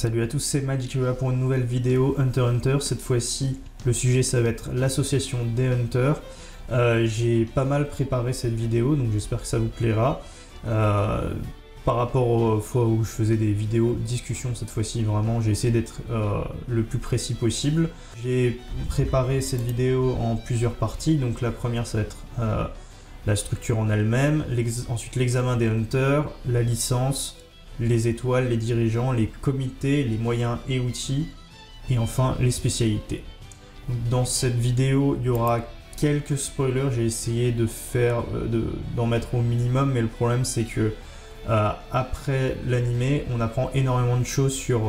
Salut à tous, c'est Magicura pour une nouvelle vidéo Hunter x Hunter. Cette fois-ci, le sujet ça va être l'association des Hunters. J'ai pas mal préparé cette vidéo, donc j'espère que ça vous plaira. Par rapport aux fois où je faisais des vidéos discussion, cette fois-ci vraiment j'ai essayé d'être le plus précis possible. J'ai préparé cette vidéo en plusieurs parties, donc la première ça va être la structure en elle-même, ensuite l'examen des Hunters, la licence, les étoiles, les dirigeants, les comités, les moyens et outils, et enfin les spécialités. Dans cette vidéo, il y aura quelques spoilers, j'ai essayé de faire, d'en mettre au minimum, mais le problème c'est que après l'animé, on apprend énormément de choses sur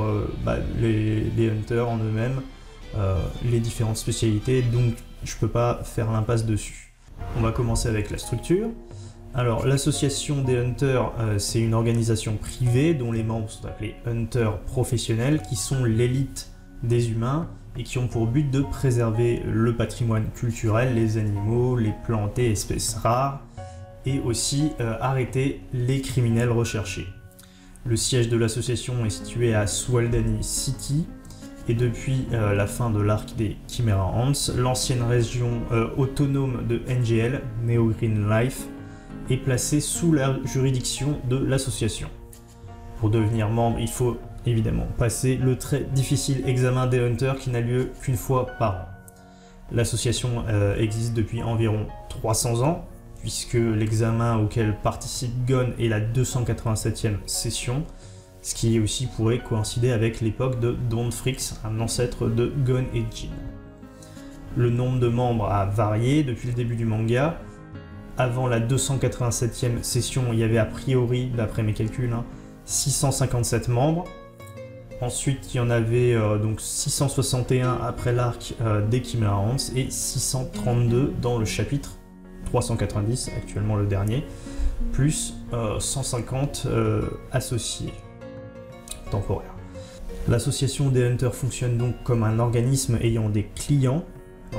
les Hunters en eux-mêmes, les différentes spécialités, donc je peux pas faire l'impasse dessus. On va commencer avec la structure. Alors, l'association des Hunters, c'est une organisation privée dont les membres sont appelés Hunters professionnels, qui sont l'élite des humains et qui ont pour but de préserver le patrimoine culturel, les animaux, les plantes et espèces rares, et aussi arrêter les criminels recherchés. Le siège de l'association est situé à Swaldani City, et depuis la fin de l'arc des Chimera Ants, l'ancienne région autonome de NGL, Neo Green Life, est placé sous la juridiction de l'association. Pour devenir membre, il faut évidemment passer le très difficile examen des Hunters qui n'a lieu qu'une fois par an. L'association existe depuis environ 300 ans, puisque l'examen auquel participe Gon est la 287e session, ce qui aussi pourrait coïncider avec l'époque de Don Fricks, un ancêtre de Gon et Jin. Le nombre de membres a varié depuis le début du manga. Avant la 287e session, il y avait a priori, d'après mes calculs, 657 membres. Ensuite, il y en avait donc 661 après l'arc des Chimera Ants et 632 dans le chapitre 390, actuellement le dernier, plus 150 associés temporaires. L'association des Hunters fonctionne donc comme un organisme ayant des clients,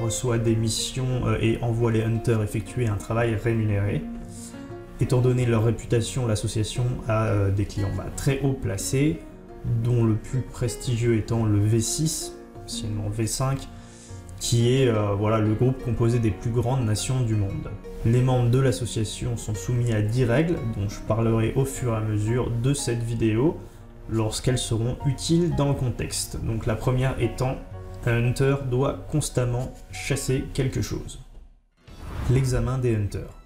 reçoit des missions et envoie les Hunters effectuer un travail rémunéré. Étant donné leur réputation, l'association a des clients très haut placés, dont le plus prestigieux étant le V6, anciennement V5, qui est le groupe composé des plus grandes nations du monde. Les membres de l'association sont soumis à 10 règles, dont je parlerai au fur et à mesure de cette vidéo, lorsqu'elles seront utiles dans le contexte. Donc la première étant: un Hunter doit constamment chasser quelque chose. L'examen des Hunters.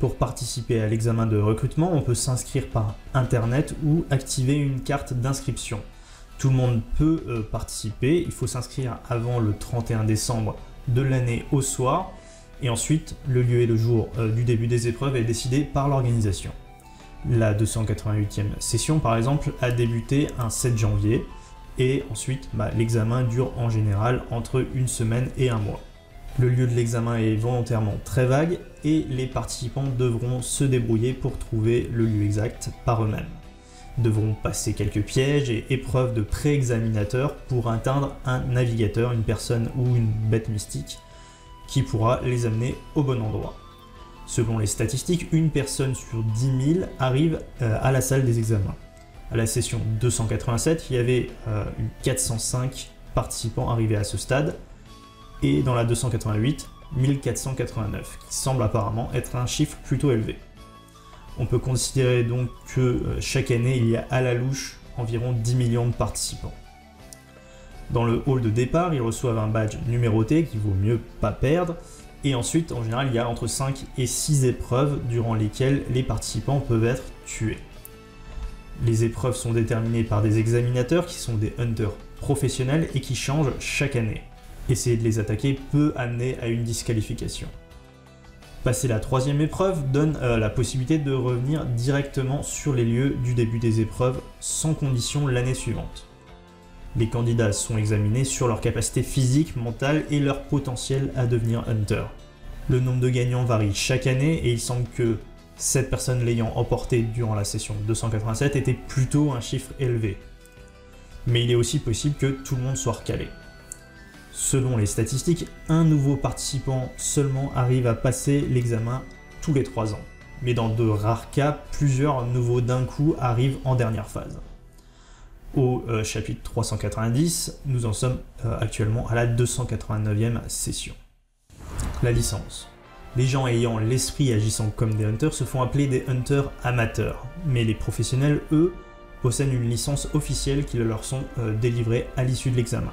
Pour participer à l'examen de recrutement, on peut s'inscrire par internet ou activer une carte d'inscription. Tout le monde peut participer, il faut s'inscrire avant le 31 décembre de l'année au soir, et ensuite le lieu et le jour du début des épreuves est décidé par l'organisation. La 288e session par exemple a débuté un 7 janvier, et ensuite l'examen dure en général entre une semaine et un mois. Le lieu de l'examen est volontairement très vague et les participants devront se débrouiller pour trouver le lieu exact par eux-mêmes. Ils devront passer quelques pièges et épreuves de pré-examinateur pour atteindre un navigateur, une personne ou une bête mystique qui pourra les amener au bon endroit. Selon les statistiques, une personne sur 10 000 arrive à la salle des examens. À la session 287, il y avait 405 participants arrivés à ce stade, et dans la 288, 1489, qui semble apparemment être un chiffre plutôt élevé. On peut considérer donc que chaque année, il y a à la louche environ 10 millions de participants. Dans le hall de départ, ils reçoivent un badge numéroté qu'il vaut mieux pas perdre, et ensuite, en général, il y a entre 5 et 6 épreuves durant lesquelles les participants peuvent être tués. Les épreuves sont déterminées par des examinateurs qui sont des Hunters professionnels et qui changent chaque année. Essayer de les attaquer peut amener à une disqualification. Passer la 3e épreuve donne la possibilité de revenir directement sur les lieux du début des épreuves sans condition l'année suivante. Les candidats sont examinés sur leur capacité physique, mentale et leur potentiel à devenir Hunter. Le nombre de gagnants varie chaque année et il semble que 7 personnes l'ayant emporté durant la session 287 était plutôt un chiffre élevé. Mais il est aussi possible que tout le monde soit recalé. Selon les statistiques, un nouveau participant seulement arrive à passer l'examen tous les 3 ans. Mais dans de rares cas, plusieurs nouveaux d'un coup arrivent en dernière phase. au chapitre 390, nous en sommes actuellement à la 289e session. La licence. Les gens ayant l'esprit agissant comme des hunters se font appeler des hunters amateurs, mais les professionnels, eux, possèdent une licence officielle qui leur sont délivrées à l'issue de l'examen.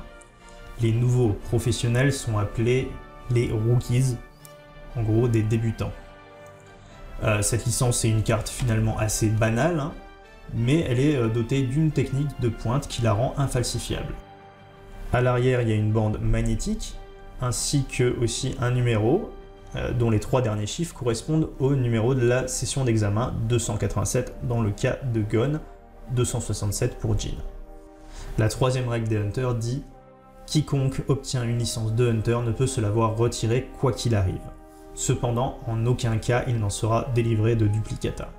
Les nouveaux professionnels sont appelés les rookies, en gros des débutants. Cette licence est une carte finalement assez banale, hein, mais elle est dotée d'une technique de pointe qui la rend infalsifiable. À l'arrière, il y a une bande magnétique, ainsi que aussi un numéro, dont les 3 derniers chiffres correspondent au numéro de la session d'examen, 287 dans le cas de Gon, 267 pour Jin. La 3e règle des Hunters dit « Quiconque obtient une licence de Hunter ne peut se la voir retirée quoi qu'il arrive. Cependant, en aucun cas il n'en sera délivré de duplicata. »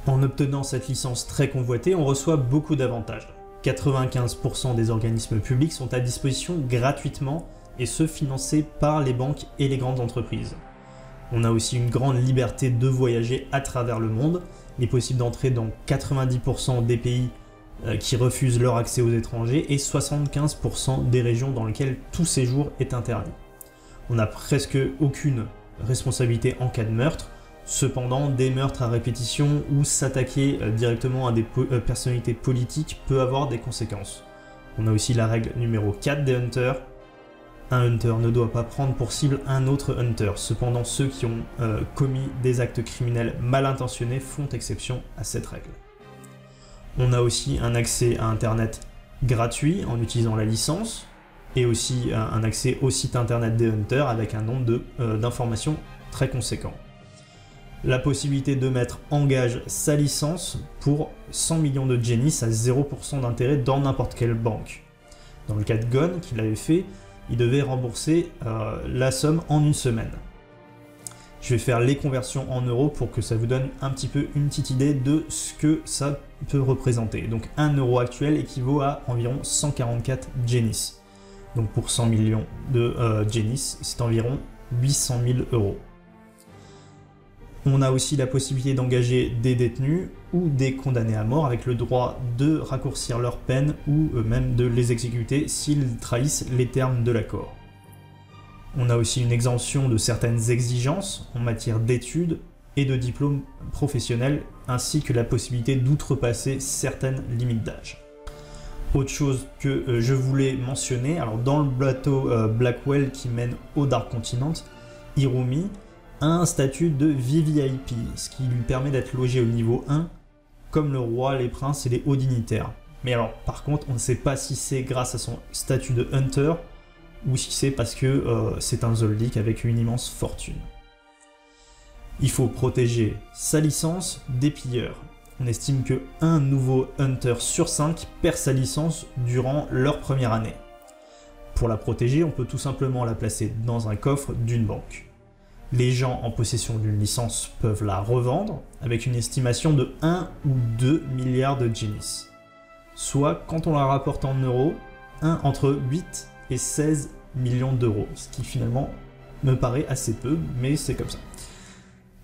En obtenant cette licence très convoitée, on reçoit beaucoup d'avantages. 95% des organismes publics sont à disposition gratuitement, et ce financés par les banques et les grandes entreprises. On a aussi une grande liberté de voyager à travers le monde. Il est possible d'entrer dans 90% des pays qui refusent leur accès aux étrangers et 75% des régions dans lesquelles tout séjour est interdit. On n'a presque aucune responsabilité en cas de meurtre. Cependant, des meurtres à répétition ou s'attaquer directement à des personnalités politiques peut avoir des conséquences. On a aussi la règle numéro 4 des Hunters. Un Hunter ne doit pas prendre pour cible un autre Hunter. Cependant, ceux qui ont commis des actes criminels mal intentionnés font exception à cette règle. On a aussi un accès à Internet gratuit en utilisant la licence, et aussi un accès au site Internet des Hunters avec un nombre d'informations très conséquent. La possibilité de mettre en gage sa licence pour 100 millions de Genis à 0% d'intérêt dans n'importe quelle banque. Dans le cas de Gon, qui l'avait fait, il devait rembourser la somme en une semaine. Je vais faire les conversions en euros pour que ça vous donne un petit peu une petite idée de ce que ça peut représenter. Donc 1 euro actuel équivaut à environ 144 Genis. Donc pour 100 millions de Genis, c'est environ 800 000 euros. On a aussi la possibilité d'engager des détenus ou des condamnés à mort avec le droit de raccourcir leur peine ou même de les exécuter s'ils trahissent les termes de l'accord. On a aussi une exemption de certaines exigences en matière d'études et de diplômes professionnels, ainsi que la possibilité d'outrepasser certaines limites d'âge. Autre chose que je voulais mentionner, alors dans le bateau Blackwell qui mène au Dark Continent, Hirumi a un statut de VVIP, ce qui lui permet d'être logé au niveau 1, comme le roi, les princes et les hauts dignitaires. Mais alors, par contre, on ne sait pas si c'est grâce à son statut de Hunter, ou si c'est parce que c'est un Zoldyck avec une immense fortune. Il faut protéger sa licence des pilleurs. On estime que un nouveau Hunter sur 5 perd sa licence durant leur première année. Pour la protéger, on peut tout simplement la placer dans un coffre d'une banque. Les gens en possession d'une licence peuvent la revendre avec une estimation de 1 ou 2 milliards de Genis. Soit, quand on la rapporte en euros, entre 8 et 16 millions d'euros, ce qui finalement me paraît assez peu, mais c'est comme ça.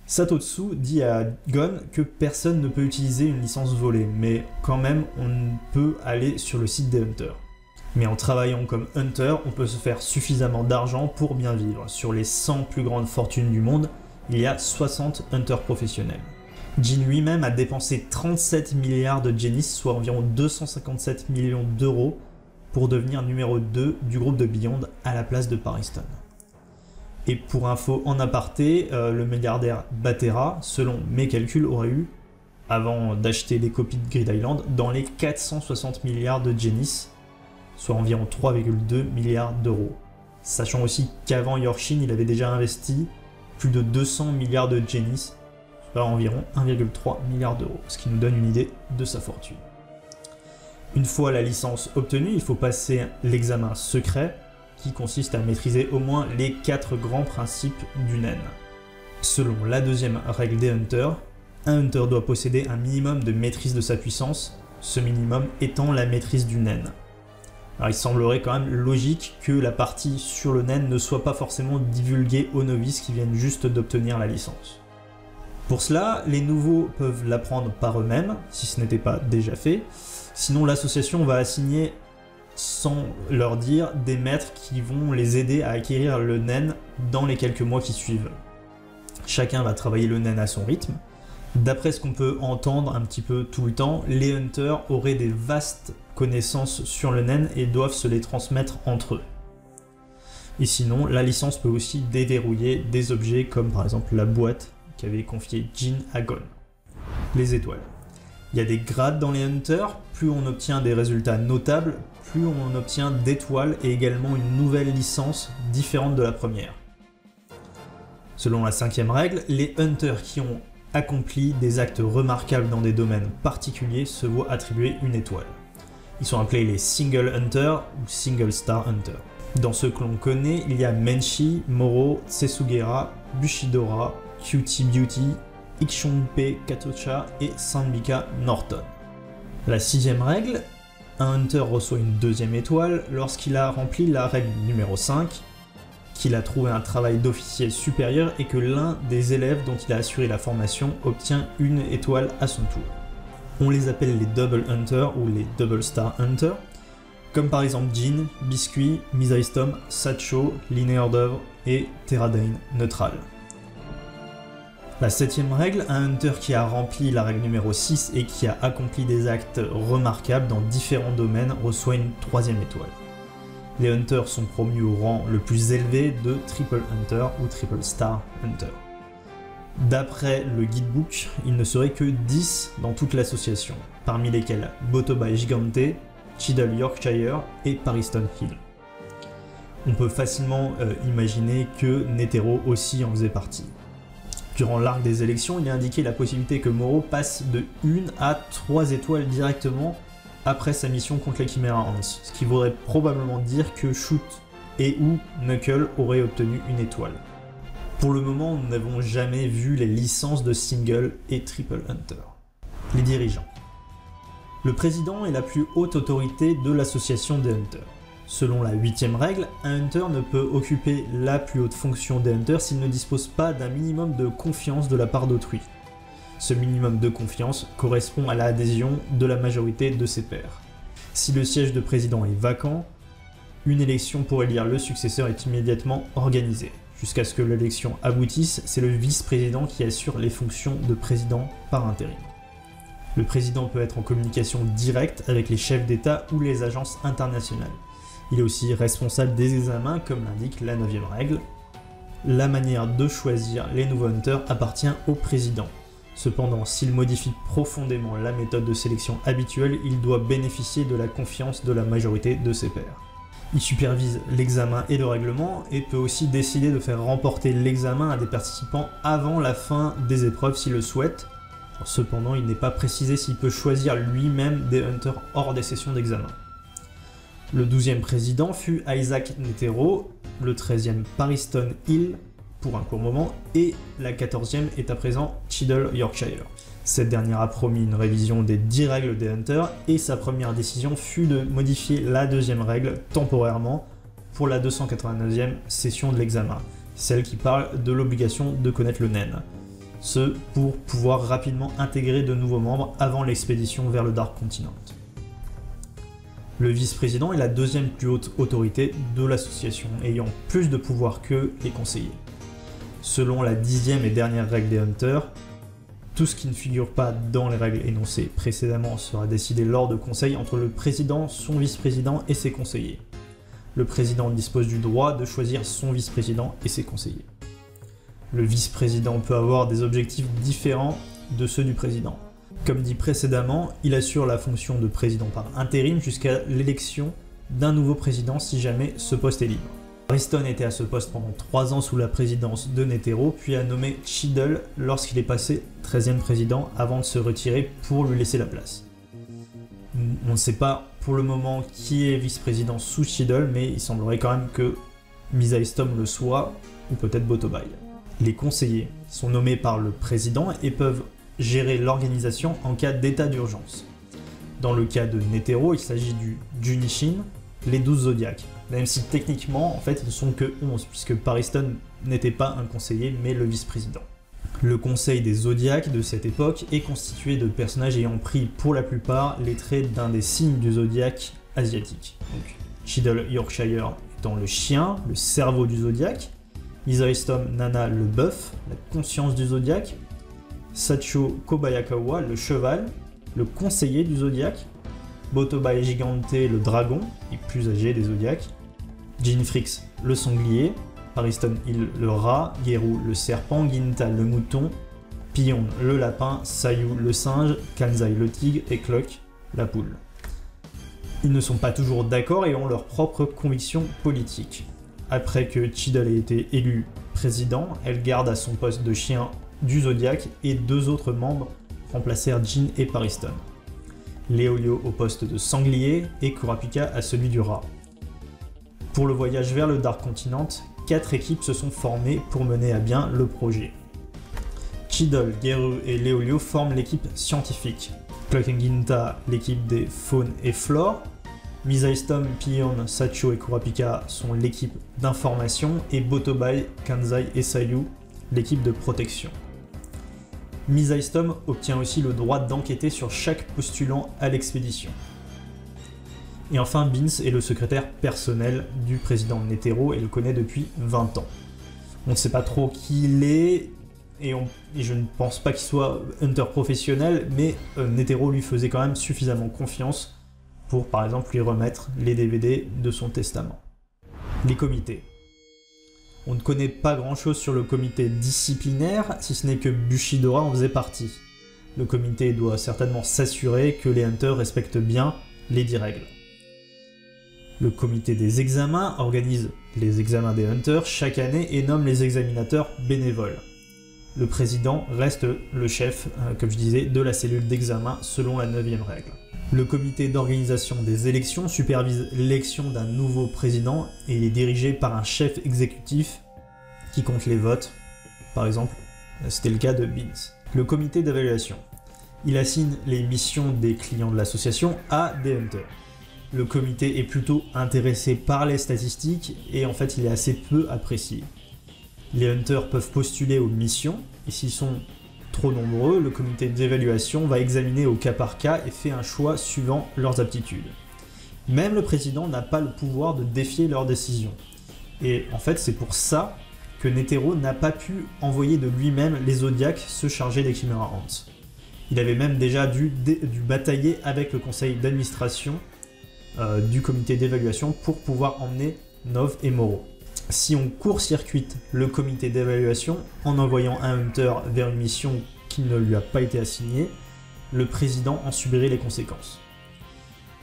Satotsu dit à Gon que personne ne peut utiliser une licence volée, mais quand même on peut aller sur le site des Hunters. Mais en travaillant comme Hunter, on peut se faire suffisamment d'argent pour bien vivre. Sur les 100 plus grandes fortunes du monde, il y a 60 Hunters professionnels. Jin lui-même a dépensé 37 milliards de Genis, soit environ 257 millions d'euros, pour devenir numéro 2 du groupe de Beyond à la place de Pariston. Et pour info en aparté, le milliardaire Batera, selon mes calculs, aurait eu, avant d'acheter les copies de Grid Island, dans les 460 milliards de Genis, soit environ 3,2 milliards d'euros. Sachant aussi qu'avant Yorshin, il avait déjà investi plus de 200 milliards de Genis, soit environ 1,3 milliard d'euros, ce qui nous donne une idée de sa fortune. Une fois la licence obtenue, il faut passer l'examen secret, qui consiste à maîtriser au moins les 4 grands principes du Nen. Selon la deuxième règle des Hunters, un Hunter doit posséder un minimum de maîtrise de sa puissance, ce minimum étant la maîtrise du Nen. Alors il semblerait quand même logique que la partie sur le Nen ne soit pas forcément divulguée aux novices qui viennent juste d'obtenir la licence. Pour cela, les nouveaux peuvent l'apprendre par eux-mêmes, si ce n'était pas déjà fait, Sinon, l'association va assigner, sans leur dire, des maîtres qui vont les aider à acquérir le nen dans les quelques mois qui suivent. Chacun va travailler le nen à son rythme. D'après ce qu'on peut entendre un petit peu tout le temps, les hunters auraient des vastes connaissances sur le nen et doivent se les transmettre entre eux. Et sinon, la licence peut aussi déverrouiller des objets comme par exemple la boîte qu'avait confiée Jin à Gon. Les étoiles. Il y a des grades dans les hunters, plus on obtient des résultats notables, plus on obtient d'étoiles et également une nouvelle licence différente de la première. Selon la 5e règle, les hunters qui ont accompli des actes remarquables dans des domaines particuliers se voient attribuer une étoile. Ils sont appelés les Single Hunters ou Single Star Hunters. Dans ceux que l'on connaît, il y a Menshi, Moro, Tsesugera, Bushidora, Cutie Beauty, Ikshonpe Katocha et Sanbika Norton. La 6e règle, un hunter reçoit une 2e étoile lorsqu'il a rempli la règle numéro 5, qu'il a trouvé un travail d'officier supérieur et que l'un des élèves dont il a assuré la formation obtient une étoile à son tour. On les appelle les Double Hunters ou les Double Star Hunters, comme par exemple Jin, Biscuit, Misaistom, Satcho, Linéaire d'œuvre et Terradane Neutral. La 7e règle, un hunter qui a rempli la règle numéro 6 et qui a accompli des actes remarquables dans différents domaines reçoit une 3e étoile. Les hunters sont promus au rang le plus élevé de Triple Hunter ou Triple Star Hunter. D'après le guidebook, il ne serait que 10 dans toute l'association, parmi lesquels Botobai Gigante, Cheadle Yorkshire et Pariston Hill. On peut facilement imaginer que Netero aussi en faisait partie. Durant l'arc des élections, il est indiqué la possibilité que Moro passe de 1 à 3 étoiles directement après sa mission contre les Chimera Ants, ce qui voudrait probablement dire que Shoot et ou Knuckle auraient obtenu une étoile. Pour le moment, nous n'avons jamais vu les licences de Single et Triple Hunter. Les dirigeants. Le président est la plus haute autorité de l'association des Hunters. Selon la 8e règle, un Hunter ne peut occuper la plus haute fonction des Hunters s'il ne dispose pas d'un minimum de confiance de la part d'autrui. Ce minimum de confiance correspond à l'adhésion de la majorité de ses pairs. Si le siège de président est vacant, une élection pour élire le successeur est immédiatement organisée. Jusqu'à ce que l'élection aboutisse, c'est le vice-président qui assure les fonctions de président par intérim. Le président peut être en communication directe avec les chefs d'État ou les agences internationales. Il est aussi responsable des examens, comme l'indique la 9e règle. La manière de choisir les nouveaux hunters appartient au président. Cependant, s'il modifie profondément la méthode de sélection habituelle, il doit bénéficier de la confiance de la majorité de ses pairs. Il supervise l'examen et le règlement et peut aussi décider de faire remporter l'examen à des participants avant la fin des épreuves s'il le souhaite. Cependant, il n'est pas précisé s'il peut choisir lui-même des hunters hors des sessions d'examen. Le 12e président fut Isaac Netero, le 13e Pariston Hill pour un court moment, et la 14e est à présent Cheadle Yorkshire. Cette dernière a promis une révision des 10 règles des Hunters, et sa première décision fut de modifier la 2e règle temporairement pour la 289e session de l'examen, celle qui parle de l'obligation de connaître le nen. Ce pour pouvoir rapidement intégrer de nouveaux membres avant l'expédition vers le Dark Continent. Le vice-président est la 2e plus haute autorité de l'association, ayant plus de pouvoir que les conseillers. Selon la 10e et dernière règle des Hunters, tout ce qui ne figure pas dans les règles énoncées précédemment sera décidé lors de conseils entre le président, son vice-président et ses conseillers. Le président dispose du droit de choisir son vice-président et ses conseillers. Le vice-président peut avoir des objectifs différents de ceux du président. Comme dit précédemment, il assure la fonction de président par intérim jusqu'à l'élection d'un nouveau président si jamais ce poste est libre. Pariston était à ce poste pendant 3 ans sous la présidence de Netero, puis a nommé Cheadle lorsqu'il est passé 13e président avant de se retirer pour lui laisser la place. On ne sait pas pour le moment qui est vice-président sous Cheadle, mais il semblerait quand même que Misaistom le soit, ou peut-être Botobai. Les conseillers sont nommés par le président et peuvent gérer l'organisation en cas d'état d'urgence. Dans le cas de Netero, il s'agit du Junishin, les 12 zodiaques. Même si techniquement, en fait, ils ne sont que 11, puisque Pariston n'était pas un conseiller, mais le vice-président. Le conseil des zodiaques de cette époque est constitué de personnages ayant pris pour la plupart les traits d'un des signes du zodiaque asiatique. Donc Cheadle Yorkshire étant le chien, le cerveau du zodiaque, Misaistom Nana le bœuf, la conscience du zodiaque, Sacho Kobayakawa le cheval, le conseiller du zodiaque, Botobai Gigante le dragon, et plus âgé des zodiaques, Jinfrix le sanglier, Pariston Hill le rat, Geru le serpent, Ginta le mouton, Pion le lapin, Sayu le singe, Kanzai le tigre et Clock la poule. Ils ne sont pas toujours d'accord et ont leurs propres convictions politiques. Après que Cheadle ait été élu président, elle garde à son poste de chien du zodiaque et 2 autres membres remplacèrent Jin et Pariston. Leolio au poste de sanglier et Kurapika à celui du rat. Pour le voyage vers le Dark Continent, 4 équipes se sont formées pour mener à bien le projet. Cheadle, Geru et Leolio forment l'équipe scientifique, Clock et Ginta l'équipe des faunes et flores, Misaistom, Pion, Sacho et Kurapika sont l'équipe d'information et Botobai, Kanzai et Sayu l'équipe de protection. Misaistom obtient aussi le droit d'enquêter sur chaque postulant à l'expédition. Et enfin, Binns est le secrétaire personnel du président Netero et le connaît depuis 20 ans. On ne sait pas trop qui il est, et je ne pense pas qu'il soit hunter professionnel, mais Netero lui faisait quand même suffisamment confiance pour, par exemple, lui remettre les DVD de son testament. Les comités. On ne connaît pas grand-chose sur le comité disciplinaire, si ce n'est que Bushidora en faisait partie. Le comité doit certainement s'assurer que les hunters respectent bien les 10 règles. Le comité des examens organise les examens des hunters chaque année et nomme les examinateurs bénévoles. Le président reste le chef, comme je disais, de la cellule d'examen selon la 9e règle. Le comité d'organisation des élections supervise l'élection d'un nouveau président et il est dirigé par un chef exécutif qui compte les votes. Par exemple, c'était le cas de Binns. Le comité d'évaluation. Il assigne les missions des clients de l'association à des hunters. Le comité est plutôt intéressé par les statistiques et en fait il est assez peu apprécié. Les hunters peuvent postuler aux missions et s'ils sont trop nombreux, le comité d'évaluation va examiner au cas par cas et fait un choix suivant leurs aptitudes. Même le président n'a pas le pouvoir de défier leurs décisions. Et en fait c'est pour ça que Netero n'a pas pu envoyer de lui-même les Zodiacs se charger des Chimera Ants. Il avait même déjà dû batailler avec le conseil d'administration du comité d'évaluation pour pouvoir emmener Nov et Moro. Si on court-circuite le comité d'évaluation en envoyant un hunter vers une mission qui ne lui a pas été assignée, le président en subirait les conséquences.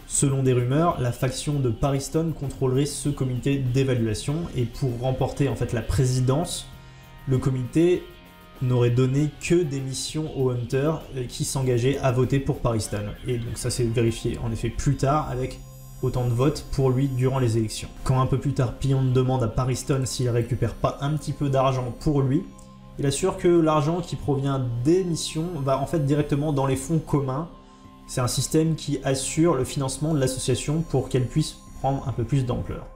Selon des rumeurs, la faction de Pariston contrôlerait ce comité d'évaluation et pour remporter en fait la présidence, le comité n'aurait donné que des missions aux hunters qui s'engageaient à voter pour Pariston. Et donc ça s'est vérifié en effet plus tard avec autant de votes pour lui durant les élections. Quand un peu plus tard Pion demande à Pariston s'il récupère pas un petit peu d'argent pour lui, il assure que l'argent qui provient des missions va en fait directement dans les fonds communs. C'est un système qui assure le financement de l'association pour qu'elle puisse prendre un peu plus d'ampleur.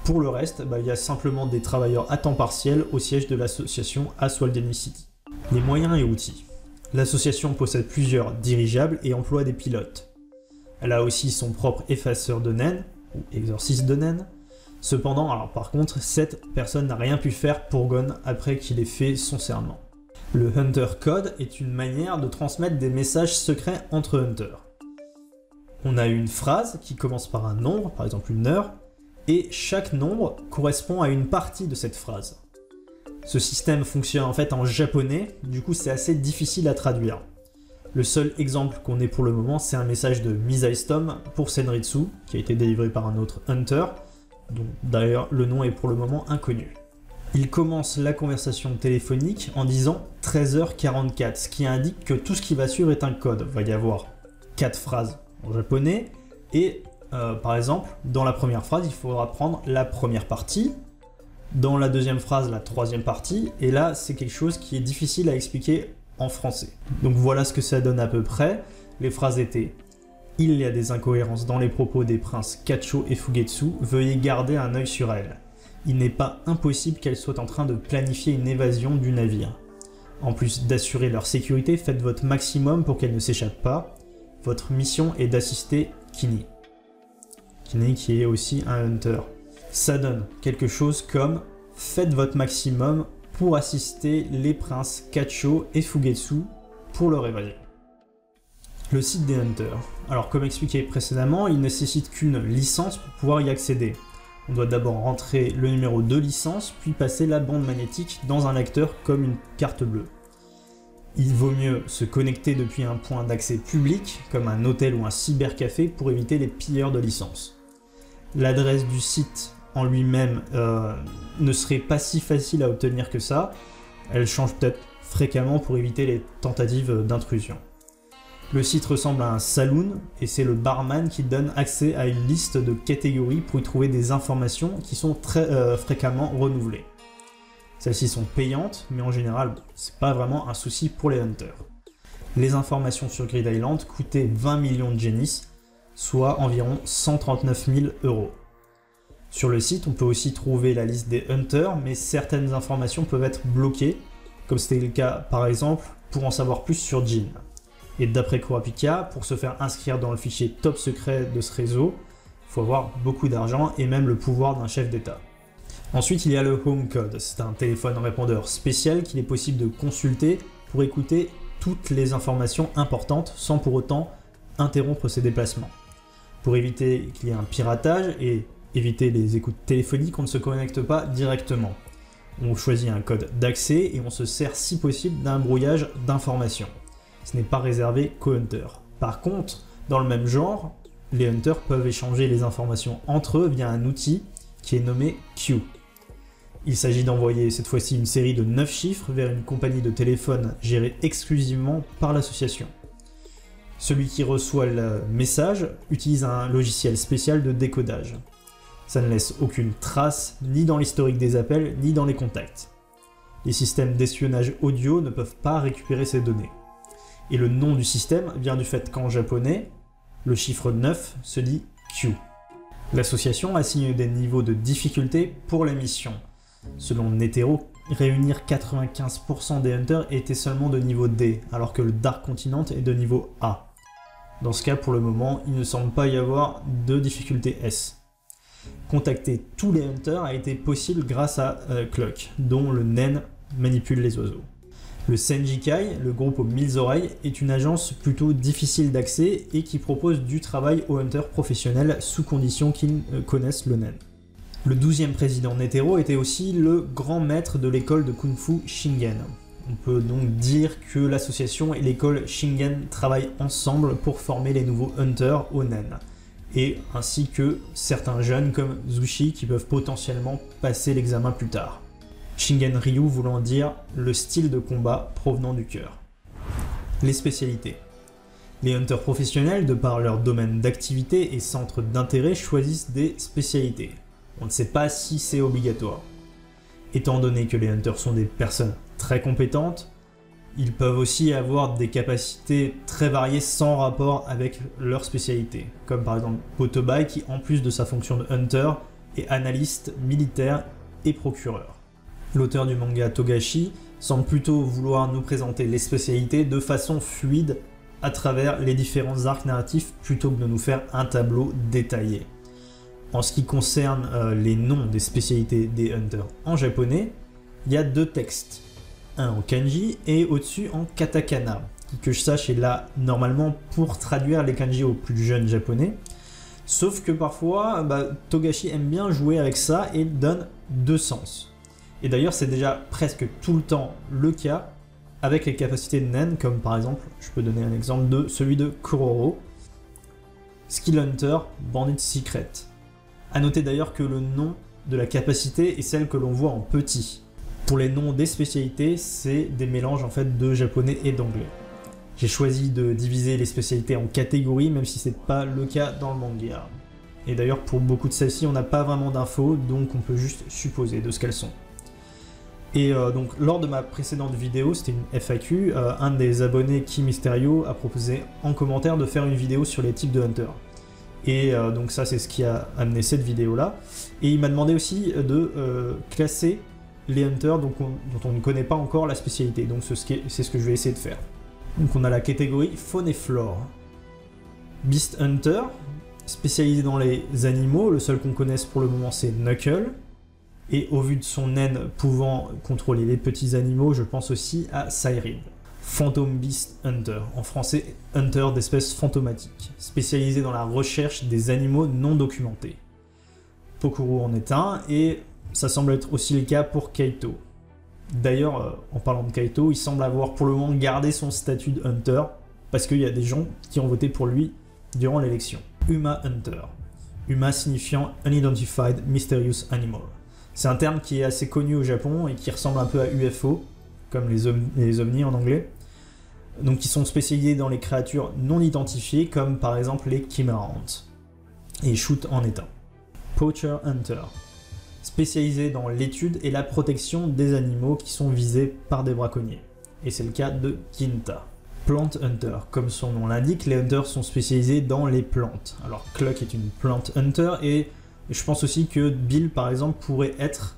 Pour le reste, il y a simplement des travailleurs à temps partiel au siège de l'association à Swaldenny City. Les moyens et outils. L'association possède plusieurs dirigeables et emploie des pilotes. Elle a aussi son propre effaceur de naines, ou exorciste de naines. Cependant, alors par contre, cette personne n'a rien pu faire pour Gon après qu'il ait fait son serment. Le Hunter Code est une manière de transmettre des messages secrets entre Hunters. On a une phrase qui commence par un nombre, par exemple une heure, et chaque nombre correspond à une partie de cette phrase. Ce système fonctionne en fait en japonais, du coup c'est assez difficile à traduire. Le seul exemple qu'on ait pour le moment, c'est un message de Misaistom pour Senritsu, qui a été délivré par un autre Hunter, dont d'ailleurs le nom est pour le moment inconnu. Il commence la conversation téléphonique en disant 13h44, ce qui indique que tout ce qui va suivre est un code. Il va y avoir 4 phrases en japonais, et par exemple, dans la première phrase, il faudra prendre la première partie, dans la deuxième phrase, la troisième partie, et là, c'est quelque chose qui est difficile à expliquer en français. Donc voilà ce que ça donne à peu près. Les phrases étaient « Il y a des incohérences dans les propos des princes Kacho et Fugetsu, veuillez garder un œil sur elles. Il n'est pas impossible qu'elles soient en train de planifier une évasion du navire. En plus d'assurer leur sécurité, faites votre maximum pour qu'elles ne s'échappent pas. Votre mission est d'assister Kinney. Kinney qui est aussi un hunter. Ça donne quelque chose comme « Faites votre maximum pour assister les princes Kacho et Fugetsu pour leur évasion ». Le site des hunters. Alors comme expliqué précédemment, il ne nécessite qu'une licence pour pouvoir y accéder. On doit d'abord rentrer le numéro de licence, puis passer la bande magnétique dans un lecteur comme une carte bleue. Il vaut mieux se connecter depuis un point d'accès public, comme un hôtel ou un cybercafé, pour éviter les pilleurs de licence. L'adresse du site en lui-même ne serait pas si facile à obtenir que ça. Elle change peut-être fréquemment pour éviter les tentatives d'intrusion. Le site ressemble à un saloon et c'est le barman qui donne accès à une liste de catégories pour y trouver des informations qui sont très fréquemment renouvelées. Celles-ci sont payantes, mais en général, c'est pas vraiment un souci pour les hunters. Les informations sur Grid Island coûtaient 20 millions de Genis, soit environ 139 000 €. Sur le site, on peut aussi trouver la liste des hunters, mais certaines informations peuvent être bloquées, comme c'était le cas par exemple pour en savoir plus sur Jin. Et d'après Kurapika, pour se faire inscrire dans le fichier top secret de ce réseau, il faut avoir beaucoup d'argent et même le pouvoir d'un chef d'État. Ensuite, il y a le Home Code. C'est un téléphone répondeur spécial qu'il est possible de consulter pour écouter toutes les informations importantes sans pour autant interrompre ses déplacements. Pour éviter qu'il y ait un piratage et éviter les écoutes téléphoniques, on ne se connecte pas directement. On choisit un code d'accès et on se sert si possible d'un brouillage d'informations. Ce n'est pas réservé qu'aux hunters. Par contre, dans le même genre, les hunters peuvent échanger les informations entre eux via un outil qui est nommé Q. Il s'agit d'envoyer cette fois-ci une série de 9 chiffres vers une compagnie de téléphone gérée exclusivement par l'association. Celui qui reçoit le message utilise un logiciel spécial de décodage. Ça ne laisse aucune trace ni dans l'historique des appels ni dans les contacts. Les systèmes d'espionnage audio ne peuvent pas récupérer ces données. Et le nom du système vient du fait qu'en japonais, le chiffre 9 se dit Q. L'association assigne des niveaux de difficulté pour les missions. Selon Netero, réunir 95% des hunters était seulement de niveau D, alors que le Dark Continent est de niveau A. Dans ce cas, pour le moment, il ne semble pas y avoir de difficulté S. Contacter tous les hunters a été possible grâce à Cluck, dont le naine manipule les oiseaux. Le Senjikai, le groupe aux 1000 oreilles, est une agence plutôt difficile d'accès et qui propose du travail aux hunters professionnels sous condition qu'ils connaissent le naine. Le 12e président Netero était aussi le grand maître de l'école de Kung Fu Shingen. On peut donc dire que l'association et l'école Shingen travaillent ensemble pour former les nouveaux hunters aux naines, et ainsi que certains jeunes comme Zushi qui peuvent potentiellement passer l'examen plus tard. Shingen Ryu voulant dire le style de combat provenant du cœur. Les spécialités. Les hunters professionnels, de par leur domaine d'activité et centre d'intérêt, choisissent des spécialités. On ne sait pas si c'est obligatoire. Étant donné que les hunters sont des personnes très compétentes, ils peuvent aussi avoir des capacités très variées sans rapport avec leur spécialité, comme par exemple Botobai qui, en plus de sa fonction de hunter, est analyste militaire et procureur. L'auteur du manga Togashi semble plutôt vouloir nous présenter les spécialités de façon fluide à travers les différents arcs narratifs plutôt que de nous faire un tableau détaillé. En ce qui concerne les noms des spécialités des hunters en japonais, il y a 2 textes, un en kanji et au-dessus en katakana, qui que je sache est là normalement pour traduire les kanji aux plus jeunes japonais, sauf que parfois Togashi aime bien jouer avec ça et donne 2 sens. Et d'ailleurs, c'est déjà presque tout le temps le cas avec les capacités de naine, comme par exemple, je peux donner un exemple de celui de Kuroro, Skill Hunter, Bandit Secret. A noter d'ailleurs que le nom de la capacité est celle que l'on voit en petit. Pour les noms des spécialités, c'est des mélanges en fait de japonais et d'anglais. J'ai choisi de diviser les spécialités en catégories, même si c'est pas le cas dans le manga. Et d'ailleurs, pour beaucoup de celles-ci, on n'a pas vraiment d'infos, donc on peut juste supposer de ce qu'elles sont. Et donc lors de ma précédente vidéo, c'était une FAQ, un des abonnés Ki Mysterio a proposé en commentaire de faire une vidéo sur les types de hunters. Et donc ça c'est ce qui a amené cette vidéo là. Et il m'a demandé aussi de classer les hunters dont on ne connaît pas encore la spécialité. Donc c'est ce que je vais essayer de faire. Donc on a la catégorie faune et flore. Beast Hunter, spécialisé dans les animaux, le seul qu'on connaisse pour le moment c'est Knuckle. Et au vu de son naine pouvant contrôler les petits animaux, je pense aussi à Cyril. Phantom Beast Hunter, en français Hunter d'espèces fantomatiques, spécialisé dans la recherche des animaux non documentés. Pokuru en est un, et ça semble être aussi le cas pour Kaito. D'ailleurs, en parlant de Kaito, il semble avoir pour le moment gardé son statut de Hunter, parce qu'il y a des gens qui ont voté pour lui durant l'élection. Uma Hunter. Uma signifiant Unidentified Mysterious Animal. C'est un terme qui est assez connu au Japon et qui ressemble un peu à UFO, comme les ovnis en anglais. Donc qui sont spécialisés dans les créatures non identifiées, comme par exemple les Chimera Ants. Et Shoot en est un. Poacher Hunter. Spécialisé dans l'étude et la protection des animaux qui sont visés par des braconniers. Et c'est le cas de Kinta. Plant Hunter. Comme son nom l'indique, les hunters sont spécialisés dans les plantes. Alors Cluck est une plant hunter et je pense aussi que Bill, par exemple, pourrait être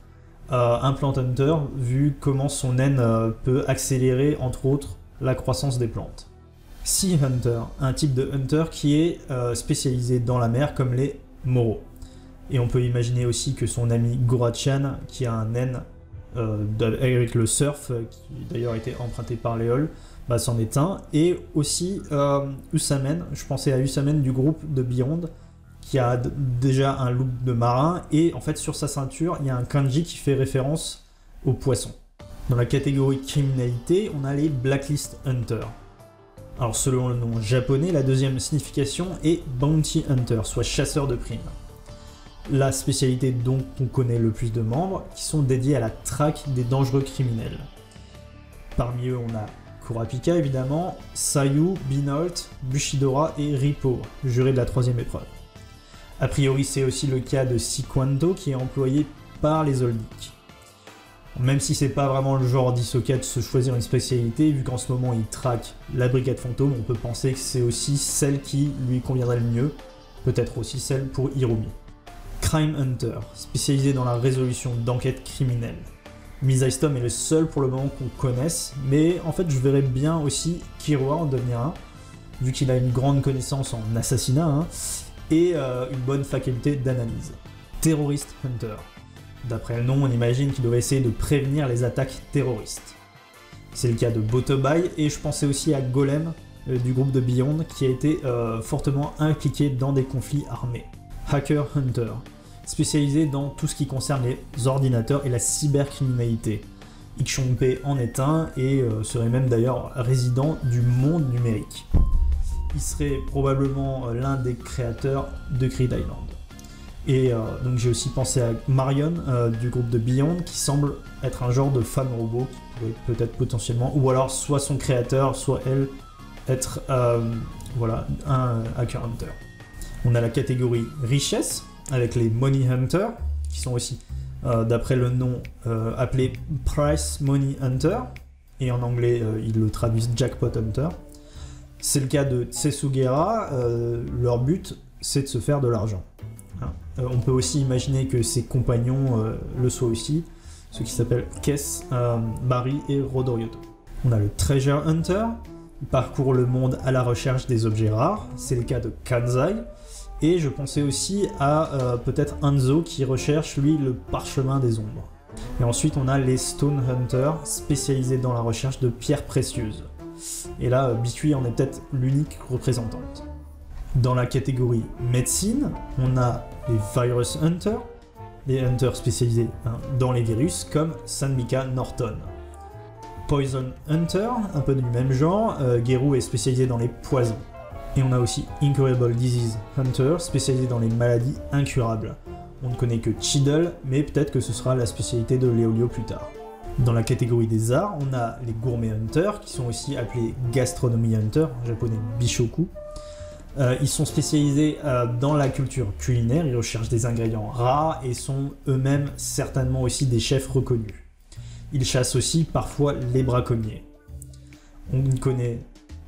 un plant hunter, vu comment son naine peut accélérer, entre autres, la croissance des plantes. Sea Hunter, un type de hunter qui est spécialisé dans la mer, comme les Moro. Et on peut imaginer aussi que son ami Gorachan, qui a un naine avec le surf, qui d'ailleurs a été emprunté par Léol, bah, c'en est un. Et aussi Usamen, je pensais à Usamen du groupe de Beyond, qui a déjà un look de marin, et en fait sur sa ceinture, il y a un kanji qui fait référence aux poissons. Dans la catégorie criminalité, on a les Blacklist Hunters. Alors selon le nom japonais, la deuxième signification est Bounty Hunter, soit chasseur de primes. La spécialité dont on connaît le plus de membres, qui sont dédiés à la traque des dangereux criminels. Parmi eux, on a Kurapika évidemment, Sayu, Binolt, Bushidora et Rippo, juré de la troisième épreuve. A priori, c'est aussi le cas de Sequanto qui est employé par les Oldic. Même si c'est pas vraiment le genre d'Hisoka de se choisir une spécialité, vu qu'en ce moment il traque la brigade fantôme, on peut penser que c'est aussi celle qui lui conviendrait le mieux, peut-être aussi celle pour Hirumi. Crime Hunter, spécialisé dans la résolution d'enquêtes criminelles. Misaistom est le seul pour le moment qu'on connaisse, mais en fait je verrais bien aussi Kiroa en devenir un, vu qu'il a une grande connaissance en assassinat, et une bonne faculté d'analyse. Terrorist Hunter. D'après le nom, on imagine qu'il doit essayer de prévenir les attaques terroristes. C'est le cas de Botobai, et je pensais aussi à Golem, du groupe de Beyond, qui a été fortement impliqué dans des conflits armés. Hacker Hunter. Spécialisé dans tout ce qui concerne les ordinateurs et la cybercriminalité. Ikshongpe en est un, et serait même d'ailleurs résident du monde numérique. Il serait probablement l'un des créateurs de Creed Island. Et donc j'ai aussi pensé à Marion du groupe de Beyond, qui semble être un genre de femme robot, qui pourrait peut-être potentiellement, ou alors soit son créateur, soit elle, être voilà, un hacker hunter. On a la catégorie richesse, avec les Money Hunter, qui sont aussi, d'après le nom, appelés Price Money Hunter, et en anglais ils le traduisent Jackpot Hunter. C'est le cas de Tsesugera, leur but c'est de se faire de l'argent. On peut aussi imaginer que ses compagnons le soient aussi, ceux qui s'appellent Kess, Barry et Rodorioto. On a le Treasure Hunter, il parcourt le monde à la recherche des objets rares, c'est le cas de Kanzai, et je pensais aussi à peut-être Hanzo qui recherche lui le parchemin des ombres. Et ensuite on a les Stone Hunters, spécialisés dans la recherche de pierres précieuses. Et là, Bitui en est peut-être l'unique représentante. Dans la catégorie médecine, on a les Virus Hunters, des hunters spécialisés dans les virus, comme Sanmika Norton. Poison Hunter, un peu du même genre, Geru est spécialisé dans les poisons. Et on a aussi Incurable Disease Hunter, spécialisé dans les maladies incurables. On ne connaît que Cheadle, mais peut-être que ce sera la spécialité de Léolio plus tard. Dans la catégorie des arts, on a les Gourmet Hunters, qui sont aussi appelés Gastronomy Hunters, en japonais Bishoku. Ils sont spécialisés dans la culture culinaire, ils recherchent des ingrédients rares et sont eux-mêmes certainement aussi des chefs reconnus. Ils chassent aussi parfois les braconniers. On connaît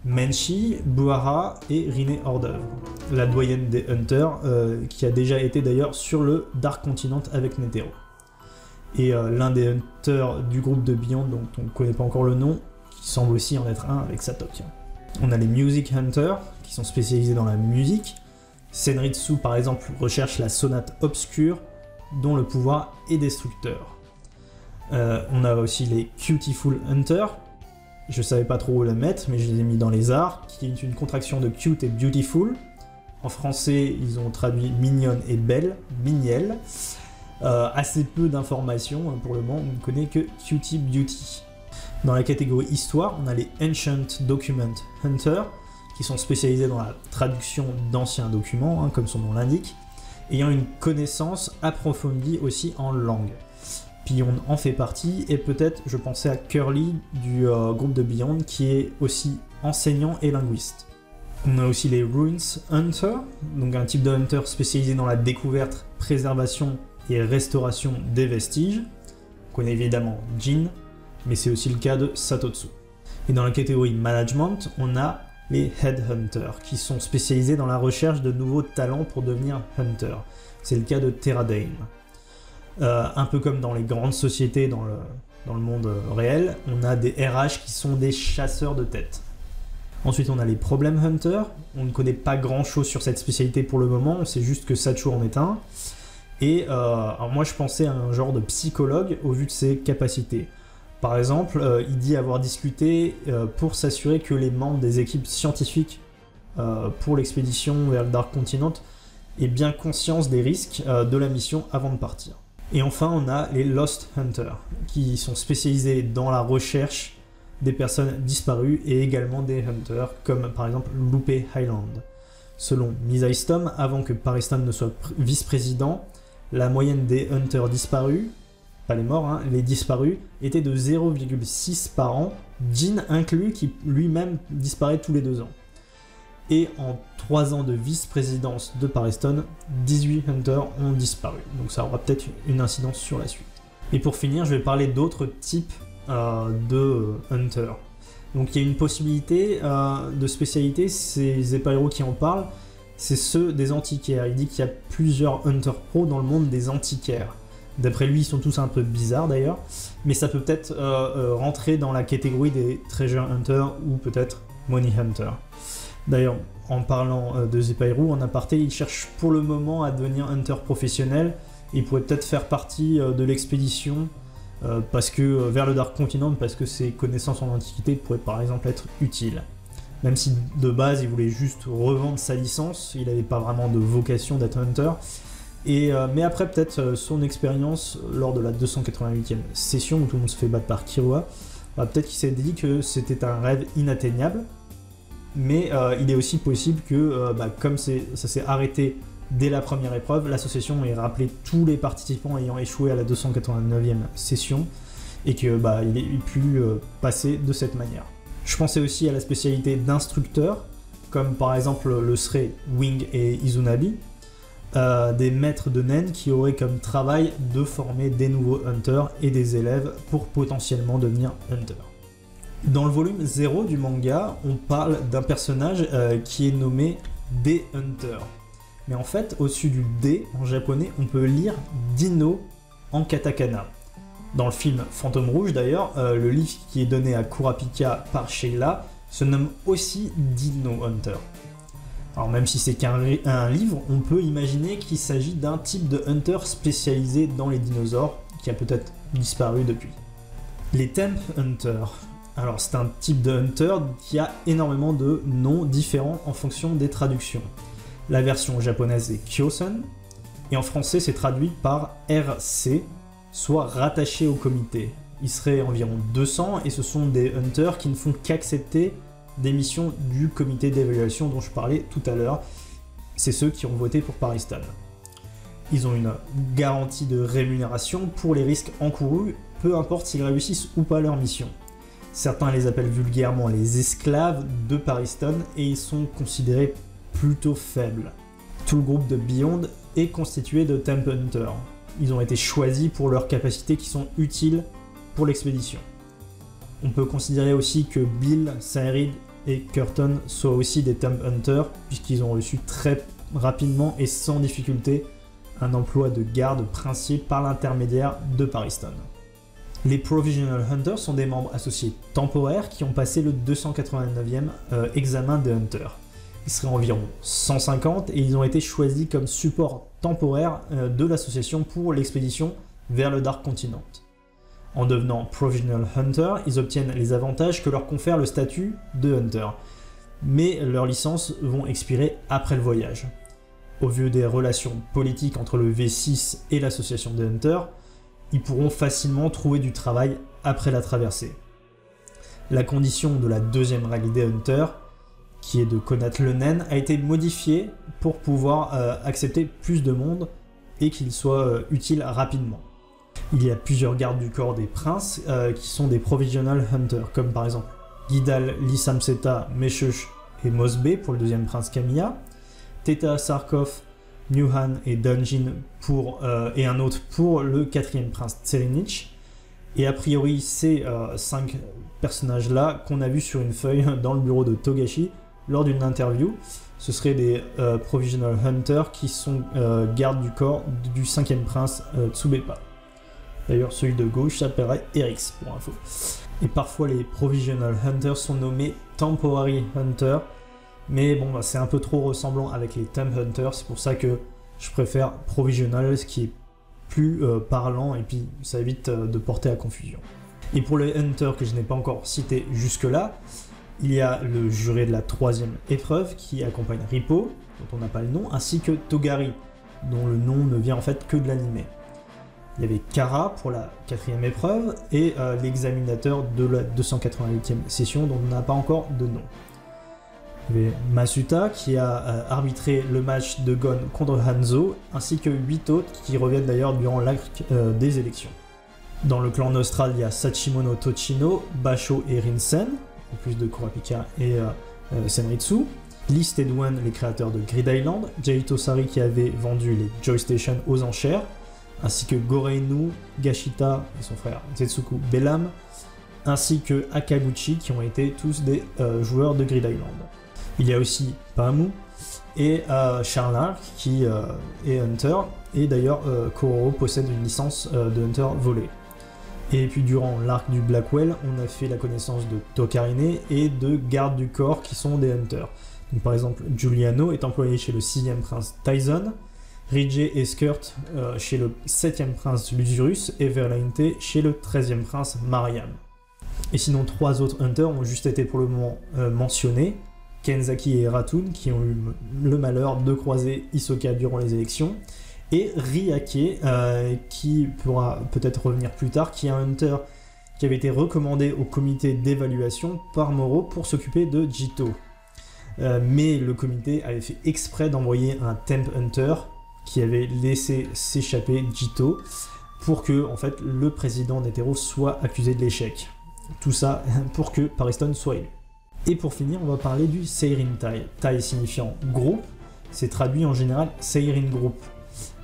Menshi, Buhara et Rine Hors-d'œuvre, la doyenne des Hunters, qui a déjà été d'ailleurs sur le Dark Continent avec Netero. et l'un des hunters du groupe de Beyond, dont on ne connaît pas encore le nom, qui semble aussi en être un avec Satok. On a les Music Hunters, qui sont spécialisés dans la musique. Senritsu, par exemple, recherche la sonate obscure, dont le pouvoir est destructeur. On a aussi les Cutiful Hunters. Je savais pas trop où le mettre, mais je les ai mis dans les arts, qui est une contraction de cute et beautiful. En français, ils ont traduit mignonne et belle, mignelle. Assez peu d'informations pour le moment, on ne connaît que Cutie Beauty. Dans la catégorie histoire, on a les Ancient Document Hunters, qui sont spécialisés dans la traduction d'anciens documents, comme son nom l'indique, ayant une connaissance approfondie aussi en langue. Pion en fait partie, et peut-être je pensais à Curly du groupe de Beyond, qui est aussi enseignant et linguiste. On a aussi les Ruins Hunter, donc un type de hunter spécialisé dans la découverte, préservation et restauration des vestiges. On connaît évidemment Jin, mais c'est aussi le cas de Satotsu. Et dans la catégorie management, on a les Headhunters, qui sont spécialisés dans la recherche de nouveaux talents pour devenir hunter. C'est le cas de Terradame. Un peu comme dans les grandes sociétés dans le monde réel, on a des RH qui sont des chasseurs de tête. Ensuite, on a les Problem Hunters. On ne connaît pas grand-chose sur cette spécialité pour le moment, on sait juste que Sacho en est un. Et alors moi, je pensais à un genre de psychologue au vu de ses capacités. Par exemple, il dit avoir discuté pour s'assurer que les membres des équipes scientifiques pour l'expédition vers le Dark Continent aient bien conscience des risques de la mission avant de partir. Et enfin, on a les Lost Hunters, qui sont spécialisés dans la recherche des personnes disparues et également des Hunters, comme par exemple Lupe Highland. Selon Misaistom, avant que Pariston ne soit vice-président, la moyenne des Hunters disparus, pas les morts, les disparus, était de 0,6 par an, Jin inclus, qui lui-même disparaît tous les 2 ans. Et en 3 ans de vice-présidence de Pariston, 18 Hunters ont disparu. Donc ça aura peut-être une incidence sur la suite. Et pour finir, je vais parler d'autres types de Hunters. Donc il y a une possibilité de spécialité, c'est Zepairo qui en parle, c'est ceux des antiquaires. Il dit qu'il y a plusieurs Hunters Pro dans le monde des antiquaires. D'après lui, ils sont tous un peu bizarres d'ailleurs, mais ça peut peut-être rentrer dans la catégorie des Treasure Hunters ou peut-être Money Hunters. D'ailleurs, en parlant de Zepairo, en aparté, il cherche pour le moment à devenir hunter professionnel. Il pourrait peut-être faire partie de l'expédition vers le Dark Continent, parce que ses connaissances en antiquité pourraient par exemple être utiles. Même si de base il voulait juste revendre sa licence, il n'avait pas vraiment de vocation d'être hunter. Mais après peut-être son expérience lors de la 288e session où tout le monde se fait battre par Killua, peut-être qu'il s'est dit que c'était un rêve inatteignable. Mais il est aussi possible que, comme ça s'est arrêté dès la première épreuve, l'association ait rappelé tous les participants ayant échoué à la 289e session, et qu'il ait pu passer de cette manière. Je pensais aussi à la spécialité d'instructeur, comme par exemple le seraient Wing et Izunabi, des maîtres de Nen qui auraient comme travail de former des nouveaux hunters et des élèves pour potentiellement devenir hunters. Dans le volume 0 du manga, on parle d'un personnage qui est nommé D-Hunter. Mais en fait, au-dessus du D, en japonais, on peut lire Dino en katakana. Dans le film Fantôme Rouge d'ailleurs, le livre qui est donné à Kurapika par Sheila se nomme aussi Dino Hunter. Alors même si c'est qu'un livre, on peut imaginer qu'il s'agit d'un type de hunter spécialisé dans les dinosaures, qui a peut-être disparu depuis. Les Temp Hunters. Alors c'est un type de hunter qui a énormément de noms différents en fonction des traductions. La version japonaise est Kyosen, et en français c'est traduit par RC, soit rattaché au comité. Il serait environ 200, et ce sont des hunters qui ne font qu'accepter des missions du comité d'évaluation dont je parlais tout à l'heure. C'est ceux qui ont voté pour Pariston. Ils ont une garantie de rémunération pour les risques encourus, peu importe s'ils réussissent ou pas leur mission. Certains les appellent vulgairement les esclaves de Pariston, et ils sont considérés plutôt faibles. Tout le groupe de Beyond est constitué de Temp Hunters. Ils ont été choisis pour leurs capacités qui sont utiles pour l'expédition. On peut considérer aussi que Bill, Saerid et Curtin soient aussi des Temp Hunters, puisqu'ils ont reçu très rapidement et sans difficulté un emploi de garde princier par l'intermédiaire de Pariston. Les Provisional Hunters sont des membres associés temporaires qui ont passé le 289e examen des Hunters. Ils seraient environ 150 et ils ont été choisis comme support temporaire de l'association pour l'expédition vers le Dark Continent. En devenant Provisional Hunter, ils obtiennent les avantages que leur confère le statut de Hunter, mais leurs licences vont expirer après le voyage. Au vu des relations politiques entre le V6 et l'association des Hunters, ils pourront facilement trouver du travail après la traversée. La condition de la deuxième règle des Hunters, qui est de connaître le naine, a été modifiée pour pouvoir accepter plus de monde et qu'il soit utile rapidement. Il y a plusieurs gardes du corps des princes qui sont des Provisional Hunters, comme par exemple Guidal, Lysamseta, Meshush et Mosbe pour le deuxième prince Camilla, Teta Sarkov, Newhan et Dunjin et un autre pour le quatrième prince Tserinich. Et a priori, ces 5 personnages-là qu'on a vus sur une feuille dans le bureau de Togashi lors d'une interview, ce seraient des Provisional Hunters qui sont gardes du corps du 5e prince Tsubepa. D'ailleurs, celui de gauche s'appellerait Erix, pour info. Et parfois, les Provisional Hunters sont nommés Temporary Hunters, mais bon, bah, c'est un peu trop ressemblant avec les Temp Hunters, c'est pour ça que je préfère Provisional, ce qui est plus parlant, et puis ça évite de porter à confusion. Et pour les Hunters que je n'ai pas encore cités jusque-là, il y a le juré de la 3e épreuve qui accompagne Rippo, dont on n'a pas le nom, ainsi que Togari, dont le nom ne vient en fait que de l'animé. Il y avait Kara pour la 4e épreuve et l'examinateur de la 288e session dont on n'a pas encore de nom. Il y avait Masuta qui a arbitré le match de Gon contre Hanzo, ainsi que 8 autres qui reviennent d'ailleurs durant l'acte des élections. Dans le clan Nostral, il y a Sachimono Tochino, Basho et Rinsen, en plus de Kurapika et Senritsu. Lee Steadman, les créateurs de Grid Island, Jay Tosari qui avait vendu les Joy Station aux enchères, ainsi que Goreinu, Gashita et son frère Zetsuku Bellam, ainsi que Akaguchi qui ont été tous des joueurs de Grid Island. Il y a aussi Pamu et Charlark qui est Hunter, et d'ailleurs Kororo possède une licence de Hunter volée. Et puis durant l'arc du Blackwell, on a fait la connaissance de Tokarine et de gardes du corps qui sont des Hunters. Donc, par exemple, Giuliano est employé chez le 6e prince Tyson, Rige et Skirt chez le 7e prince Lusurus et Verlainte chez le 13e prince Mariam. Et sinon, 3 autres Hunters ont juste été pour le moment mentionnés, Kenzaki et Ratun qui ont eu le malheur de croiser Hisoka durant les élections, et Riake qui pourra peut-être revenir plus tard, qui est un Hunter qui avait été recommandé au comité d'évaluation par Moro pour s'occuper de Jito. Mais le comité avait fait exprès d'envoyer un Temp Hunter qui avait laissé s'échapper Jito pour que en fait, le président Netero soit accusé de l'échec. Tout ça pour que Pariston soit élu. Et pour finir, on va parler du Seirin Tai. Tai signifiant groupe, c'est traduit en général Seirin Group.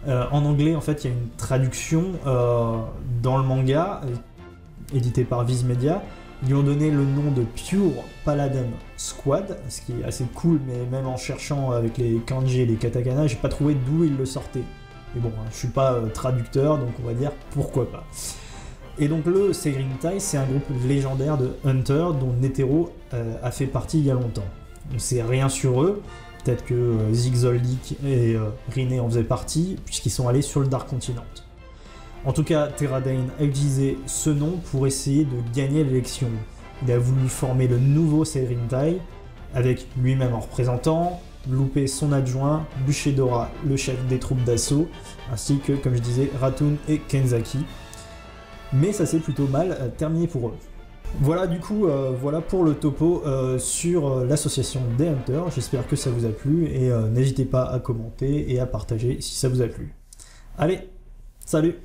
En anglais, en fait, il y a une traduction dans le manga, édité par Viz Media. Ils lui ont donné le nom de Pure Paladin Squad, ce qui est assez cool, mais même en cherchant avec les kanji et les katakana, j'ai pas trouvé d'où ils le sortaient. Mais bon, je suis pas traducteur, donc on va dire pourquoi pas. Et donc le Seirin Tai, c'est un groupe légendaire de Hunter dont Netero a fait partie il y a longtemps. On sait rien sur eux, peut-être que Zigzoldik et Rinne en faisaient partie, puisqu'ils sont allés sur le Dark Continent. En tout cas, Terradane a utilisé ce nom pour essayer de gagner l'élection. Il a voulu former le nouveau Seirin Tai, avec lui-même en représentant, Loupé son adjoint, Bushedora le chef des troupes d'assaut, ainsi que, comme je disais, Ratun et Kenzaki. Mais ça s'est plutôt mal terminé pour eux. Voilà du coup, voilà pour le topo sur l'association des Hunters. J'espère que ça vous a plu et n'hésitez pas à commenter et à partager si ça vous a plu. Allez, salut!